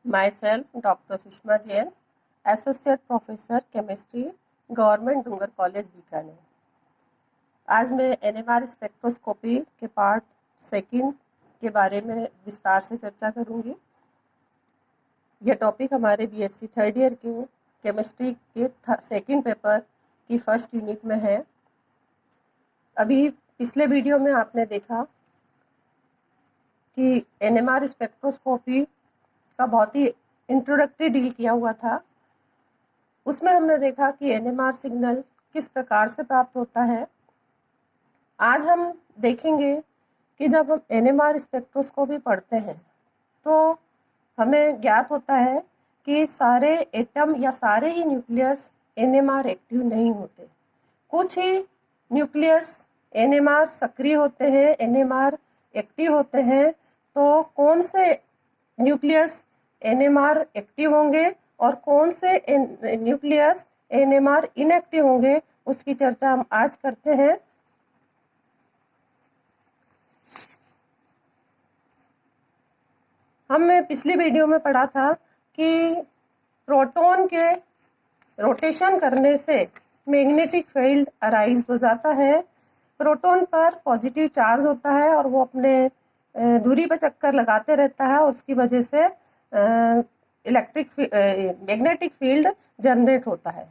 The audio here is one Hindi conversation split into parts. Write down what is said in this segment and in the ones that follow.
Myself, Dr. Sushma Jain, Associate Professor Chemistry, government Dungar college Bikaner. आज मैं एनएमआर स्पेक्ट्रोस्कोपी के पार्ट सेकंड के बारे में विस्तार से चर्चा करूंगी। यह टॉपिक हमारे बीएससी थर्ड ईयर के केमिस्ट्री के सेकंड पेपर की फर्स्ट यूनिट में है। अभी पिछले वीडियो में आपने देखा कि एनएमआर स्पेक्ट्रोस्कोपी का बहुत ही इंट्रोडक्टरी डील किया हुआ था। उसमें हमने देखा कि एनएमआर सिग्नल किस प्रकार से प्राप्त होता है। आज हम देखेंगे कि जब हम एनएमआर स्पेक्ट्रोस्कोपी पढ़ते हैं तो हमें ज्ञात होता है कि सारे एटम या सारे ही न्यूक्लियस एनएमआर एक्टिव नहीं होते। कुछ ही न्यूक्लियस एनएमआर सक्रिय होते हैं, एनएमआर एक्टिव होते हैं। तो कौन से न्यूक्लियस एनएमआर एक्टिव होंगे और कौन से न्यूक्लियस एनएमआर इनएक्टिव होंगे, उसकी चर्चा हम आज करते हैं। हमने पिछली वीडियो में पढ़ा था कि प्रोटॉन के रोटेशन करने से मैग्नेटिक फील्ड अराइज हो जाता है। प्रोटॉन पर पॉजिटिव चार्ज होता है और वो अपने धुरी पर चक्कर लगाते रहता है और उसकी वजह से मैग्नेटिक फील्ड जनरेट होता है।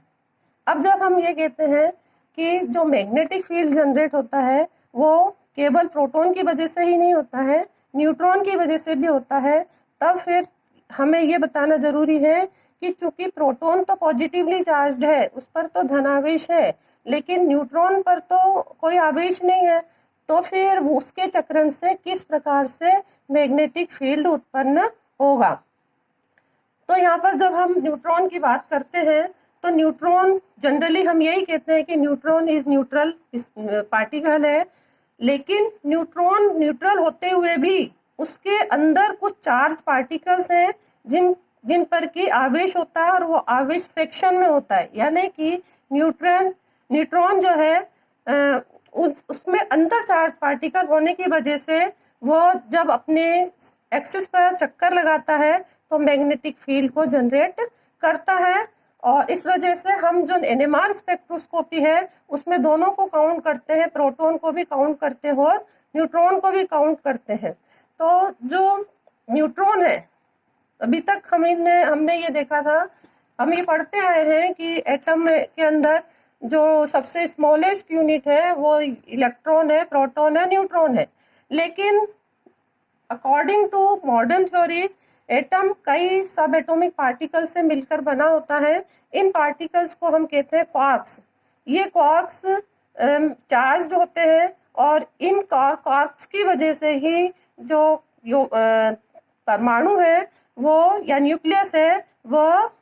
अब जब हम ये कहते हैं कि जो मैग्नेटिक फील्ड जनरेट होता है वो केवल प्रोटॉन की वजह से ही नहीं होता है, न्यूट्रॉन की वजह से भी होता है, तब फिर हमें ये बताना जरूरी है कि चूंकि प्रोटॉन तो पॉजिटिवली चार्ज्ड है, उस पर तो धनावेश है, लेकिन न्यूट्रॉन पर तो कोई आवेश नहीं है, तो फिर उसके चक्रण से किस प्रकार से मैग्नेटिक फील्ड उत्पन्न होगा। तो यहाँ पर जब हम न्यूट्रॉन की बात करते हैं तो न्यूट्रॉन जनरली हम यही कहते हैं कि न्यूट्रॉन इज न्यूट्रल पार्टिकल है, लेकिन न्यूट्रॉन न्यूट्रल होते हुए भी उसके अंदर कुछ चार्ज पार्टिकल्स हैं जिन पर की आवेश होता है और वो आवेश फ्रैक्शन में होता है, यानी कि न्यूट्रॉन जो है उसमें अंदर चार्ज पार्टिकल होने की वजह से वो जब अपने एक्सिस पर चक्कर लगाता है तो मैग्नेटिक फील्ड को जनरेट करता है। और इस वजह से हम जो एनएमआर स्पेक्ट्रोस्कोपी है उसमें दोनों को काउंट करते हैं, प्रोटॉन को भी काउंट करते हैं और न्यूट्रॉन को भी काउंट करते हैं। तो जो न्यूट्रॉन है, अभी तक हमने ये देखा था, हम ये पढ़ते आए हैं कि एटम के अंदर जो सबसे स्मॉलेस्ट यूनिट है वो इलेक्ट्रॉन है, प्रोटॉन है, न्यूट्रॉन है। लेकिन according to modern theories atom कई सब एटॉमिक पार्टिकल से मिलकर बना होता है। इन पार्टिकल्स को हम कहते हैं क्वार्क्स। ये क्वार्क्स चार्ज्ड होते हैं और इन क्वार्क्स की वजह से ही जो परमाणु है वो या न्यूक्लियस है वो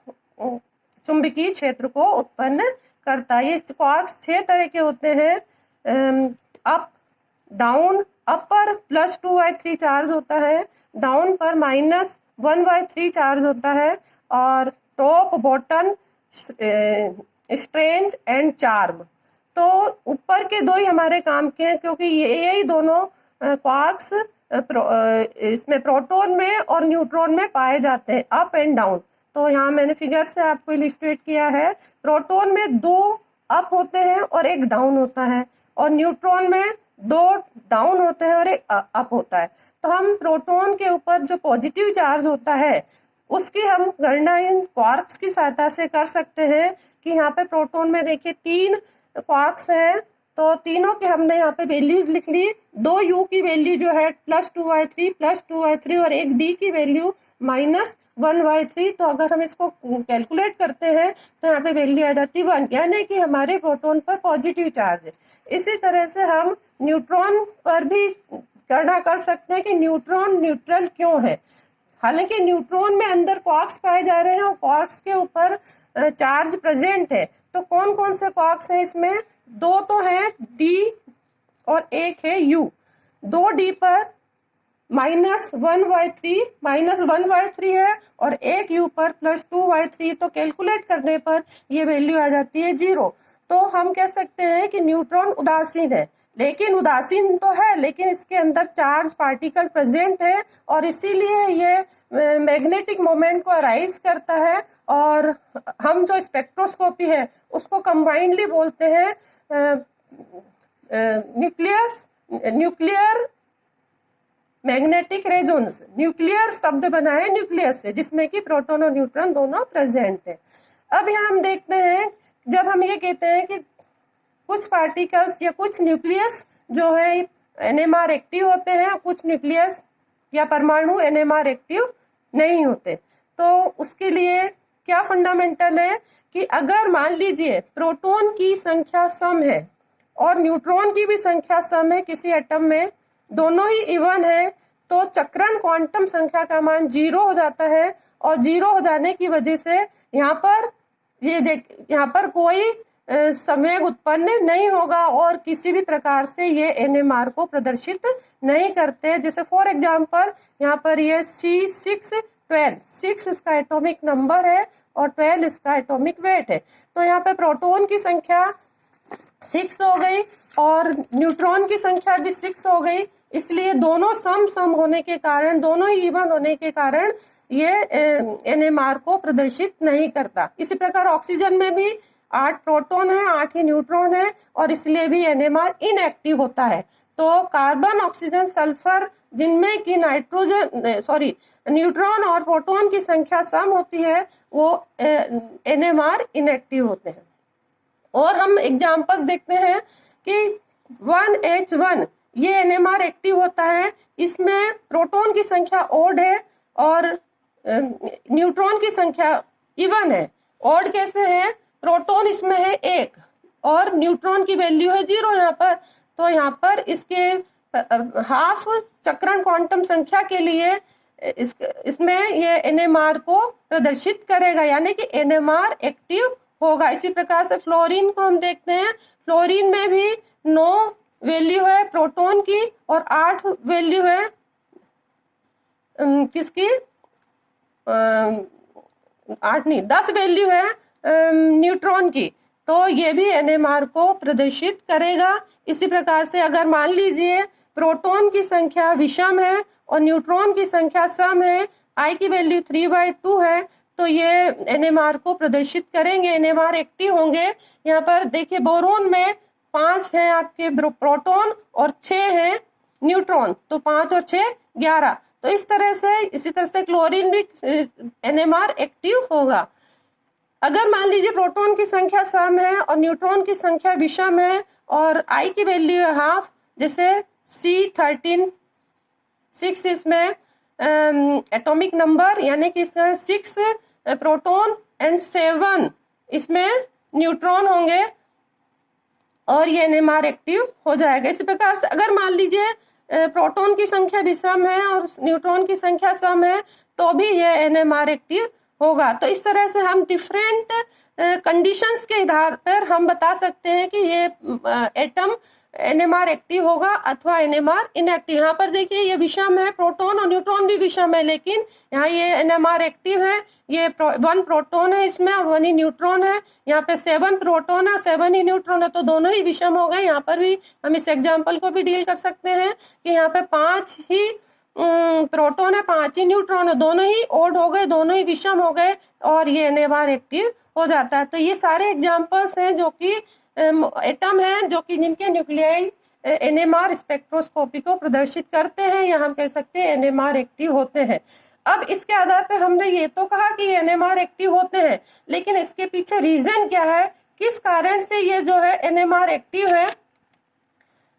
चुंबकीय क्षेत्र को उत्पन्न करता है। ये क्वार्क्स 6 तरह के होते हैं। अप डाउन, अप पर +2/3 चार्ज होता है, डाउन पर -1/3 चार्ज होता है और top bottom strange and charm. तो ऊपर के दो ही हमारे काम के हैं, क्योंकि यही दोनों क्वार्क्स इसमें प्रोटॉन में और न्यूट्रॉन में पाए जाते हैं, अप एंड डाउन। तो यहाँ मैंने फिगर से आपको इलिस्ट्रेट किया है। प्रोटॉन में 2 अप होते हैं और 1 डाउन होता है, और न्यूट्रॉन में 2 डाउन होते हैं और 1 अप होता है। तो हम प्रोटॉन के ऊपर जो पॉजिटिव चार्ज होता है उसकी हम गणना इन क्वार्क्स की सहायता से कर सकते हैं कि यहाँ पे प्रोटॉन में देखिए 3 क्वार्क्स हैं, तो तीनों के हमने यहाँ पे वैल्यूज लिख ली। 2 U की वैल्यू जो है +2/3 और 1 D की वैल्यू -1/3। तो अगर हम इसको कैलकुलेट करते हैं तो यहाँ पे वैल्यू आ जाती है 1, यानी कि हमारे प्रोटॉन पर पॉजिटिव चार्ज है। इसी तरह से हम न्यूट्रॉन पर भी गणना कर सकते हैं कि न्यूट्रॉन न्यूट्रल क्यों है। हालांकि न्यूट्रॉन में अंदर क्वार्क्स पाए जा रहे हैं और क्वार्क्स के ऊपर चार्ज प्रेजेंट है। तो कौन कौन से क्वार्क्स हैं इसमें? 2 तो हैं D और 1 है U। 2D पर -1/3 है और 1 U पर +2/3। तो कैलकुलेट करने पर ये वैल्यू आ जाती है 0। तो हम कह सकते हैं कि न्यूट्रॉन उदासीन है। लेकिन उदासीन तो है, लेकिन इसके अंदर चार्ज पार्टिकल प्रेजेंट है और इसीलिए ये मैग्नेटिक मोमेंट को अराइज करता है। और हम जो स्पेक्ट्रोस्कोपी है उसको कंबाइंडली बोलते हैं न्यूक्लियर मैग्नेटिक रेजोनेंस। न्यूक्लियर शब्द बना है न्यूक्लियस से, जिसमें कि प्रोटॉन और न्यूट्रॉन दोनों प्रेजेंट है। अब यहाँ हम देखते हैं, जब हम ये कहते हैं कि कुछ पार्टिकल्स या कुछ न्यूक्लियस जो है एनएमआर एक्टिव होते हैं, कुछ न्यूक्लियस या परमाणु एनएमआर एक्टिव नहीं होते, तो उसके लिए क्या फंडामेंटल है कि अगर मान लीजिए प्रोटॉन की संख्या सम है और न्यूट्रॉन की भी संख्या सम है किसी एटम में, दोनों ही इवन है, तो चक्रण क्वांटम संख्या का मान 0 हो जाता है। और 0 हो जाने की वजह से यहाँ पर कोई संवेग उत्पन्न नहीं होगा और किसी भी प्रकार से ये एनएमआर को प्रदर्शित नहीं करते। जैसे फॉर एग्जांपल यहाँ पर ये C612, 6 इसका एटॉमिक नंबर है और 12 इसका एटॉमिक वेट है। तो यहाँ पे प्रोटॉन की संख्या 6 हो गई और न्यूट्रॉन की संख्या भी 6 हो गई, इसलिए दोनों सम होने के कारण, दोनों ही इवन होने के कारण ये एनएमआर को प्रदर्शित नहीं करता। इसी प्रकार ऑक्सीजन में भी 8 प्रोटॉन है, 8 ही न्यूट्रॉन है और इसलिए भी एनएमआर इनएक्टिव होता है। तो कार्बन, ऑक्सीजन, सल्फर जिनमें कि न्यूट्रॉन और प्रोटॉन की संख्या सम होती है, वो एनएमआर इनएक्टिव होते हैं। और हम एग्जांपल्स देखते हैं कि 1H1 ये एनएमआर एक्टिव होता है, इसमें प्रोटॉन की संख्या ओड है और न्यूट्रॉन की संख्या इवन है। ओड कैसे है? प्रोटॉन इसमें है 1 और न्यूट्रॉन की वैल्यू है 0 यहाँ पर, तो यहाँ पर इसके हाफ चक्रण क्वांटम संख्या के लिए इसमें ये एनएमआर को प्रदर्शित करेगा, यानी कि एनएमआर एक्टिव होगा। इसी प्रकार से फ्लोरीन को हम देखते हैं, फ्लोरीन में भी 9 वैल्यू है प्रोटॉन की और 8 वैल्यू है किसकी, 10 वैल्यू है न्यूट्रॉन की, तो ये भी एनएमआर को प्रदर्शित करेगा। इसी प्रकार से अगर मान लीजिए प्रोटॉन की संख्या विषम है और न्यूट्रॉन की संख्या सम है, आई की वैल्यू 3/2 है, तो ये एनएमआर को प्रदर्शित करेंगे, एनएमआर एक्टिव होंगे। यहाँ पर देखिए बोरोन में 5 है आपके प्रोटॉन और 6 है न्यूट्रॉन, तो 5 और 6 11। तो इसी तरह से क्लोरीन भी एनएमआर एक्टिव होगा। अगर मान लीजिए प्रोटॉन की संख्या सम है और न्यूट्रॉन की संख्या विषम है और आई की वैल्यू है हाफ, जैसे C13, 6 इसमें एटॉमिक नंबर, यानी कि इसमें 6 प्रोटॉन एंड 7 इसमें न्यूट्रॉन होंगे और ये एनएमआर एक्टिव हो जाएगा। इसी प्रकार से अगर मान लीजिए प्रोटॉन की संख्या विषम है और न्यूट्रॉन की संख्या सम है, तो भी ये एनएमआर एक्टिव होगा। तो इस तरह से हम डिफरेंट कंडीशंस के आधार पर हम बता सकते हैं कि ये एटम एनएमआर एक्टिव होगा अथवा एनएमआर इनएक्टिव। यहाँ पर देखिए ये विषम है, प्रोटॉन और न्यूट्रॉन भी विषम है, लेकिन यहाँ ये एनएमआर एक्टिव है। ये 1 प्रोटॉन है इसमें और 1 ही न्यूट्रॉन है। यहाँ पे 7 प्रोटॉन है, 7 ही न्यूट्रॉन है, तो दोनों ही विषम हो गए। यहाँ पर भी हम इस एग्जाम्पल को भी डील कर सकते हैं कि यहाँ पे 5 ही प्रोटॉन है, 5 ही न्यूट्रॉन है, दोनों ही ओड हो गए, दोनों ही विषम हो गए और ये एनएमआर एक्टिव हो जाता है। तो ये सारे एग्जाम्पल्स हैं जो कि एटम है जो कि जिनके न्यूक्लियाई एनएमआर स्पेक्ट्रोस्कोपी को प्रदर्शित करते हैं, या हम कह सकते हैं एनएमआर एक्टिव होते हैं। अब इसके आधार पर हमने ये तो कहा कि एनएमआर एक्टिव होते हैं, लेकिन इसके पीछे रीजन क्या है, किस कारण से ये जो है एनएमआर एक्टिव है।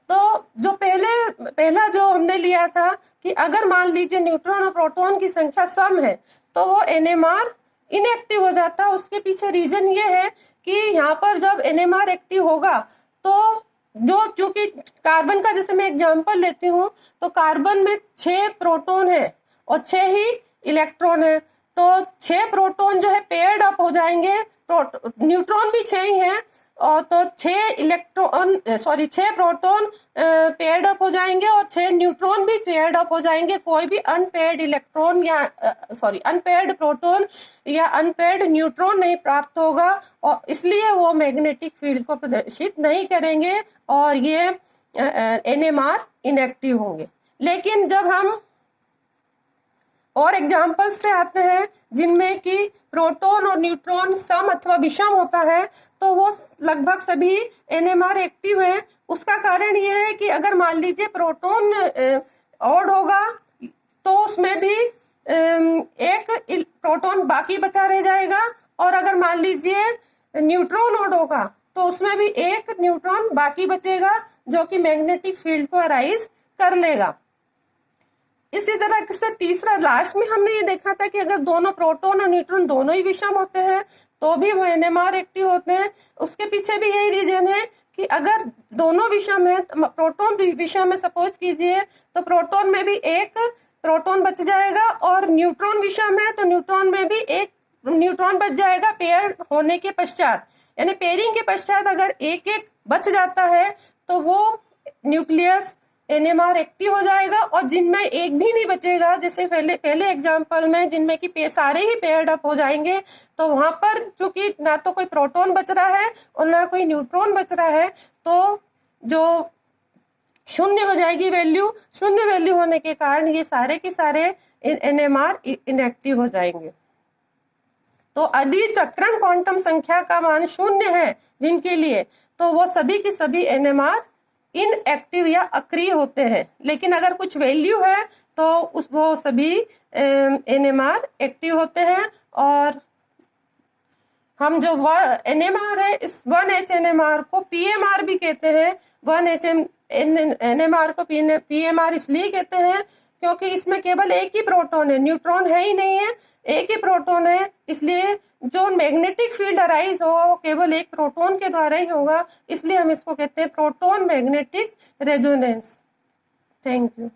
तो जो पहला जो हमने लिया था कि अगर मान लीजिए न्यूट्रॉन और प्रोटॉन की संख्या सम है तो वो एनएमआर इनएक्टिव हो जाता है। उसके पीछे रीजन ये है कि यहाँ पर जब एनएमआर एक्टिव होगा तो चूंकि कार्बन का जैसे मैं एग्जांपल लेती हूँ, तो कार्बन में 6 प्रोटॉन है और 6 ही इलेक्ट्रॉन है, तो 6 प्रोटॉन जो है पेयर्ड अप हो जाएंगे, न्यूट्रॉन भी 6 ही है, और तो 6 प्रोटॉन पेयर्ड अप हो जाएंगे और 6 न्यूट्रॉन भी पेयर्ड अप हो जाएंगे। कोई भी अनपेयर्ड इलेक्ट्रॉन या अनपेयर्ड प्रोटॉन या अनपेयर्ड न्यूट्रॉन नहीं प्राप्त होगा, और इसलिए वो मैग्नेटिक फील्ड को प्रदर्शित नहीं करेंगे और ये NMR इनएक्टिव होंगे। लेकिन जब हम और एग्जाम्पल्स पे आते हैं जिनमें कि प्रोटॉन और न्यूट्रॉन सम अथवा विषम होता है, तो वो लगभग सभी NMR एक्टिव है। उसका कारण ये है कि अगर मान लीजिए प्रोटॉन ऑड होगा तो उसमें भी एक प्रोटॉन बाकी बचा रह जाएगा, और अगर मान लीजिए न्यूट्रॉन ऑड होगा तो उसमें भी एक न्यूट्रॉन बाकी बचेगा जो कि मैग्नेटिक फील्ड को अराइज कर लेगा। इसी तरह से तीसरा लास्ट में हमने ये देखा था कि अगर दोनों प्रोटॉन और न्यूट्रॉन दोनों ही विषम होते हैं तो भी वो NMR एक्टिव होते हैं। उसके पीछे भी यही रीजन है कि अगर दोनों विषम है, प्रोटॉन विषम है सपोज कीजिए, तो प्रोटॉन में भी एक प्रोटॉन बच जाएगा, और न्यूट्रॉन विषम है तो न्यूट्रॉन में भी एक न्यूट्रॉन बच जाएगा पेयर होने के पश्चात। यानी पेयरिंग के पश्चात अगर एक एक बच जाता है तो वो न्यूक्लियस NMR एक्टिव हो जाएगा, और जिनमें एक भी नहीं बचेगा, जैसे पहले एग्जांपल में जिनमें कि सारे ही पेयर्ड अप हो जाएंगे, तो वहां पर चूंकि ना तो कोई प्रोटॉन बच रहा है और ना कोई न्यूट्रॉन बच रहा है, तो जो शून्य हो जाएगी वैल्यू। शून्य वैल्यू होने के कारण ये सारे के सारे NMR इनएक्टिव हो जाएंगे। तो यदि चक्रण क्वांटम संख्या का मान शून्य है जिनके लिए, तो वो सभी की सभी NMR इनएक्टिव या अक्रिय होते हैं। लेकिन अगर कुछ वैल्यू है तो वो सभी NMR एक्टिव होते हैं। और हम जो NMR है, इस 1H NMR को PMR भी कहते हैं। 1H NMR को PMR इसलिए कहते हैं क्योंकि इसमें केवल एक ही प्रोटॉन है, न्यूट्रॉन है ही नहीं है, एक ही प्रोटॉन है। इसलिए जो मैग्नेटिक फील्ड अराइज होगा वो केवल एक प्रोटॉन के द्वारा ही होगा, इसलिए हम इसको कहते हैं proton magnetic resonance. Thank you.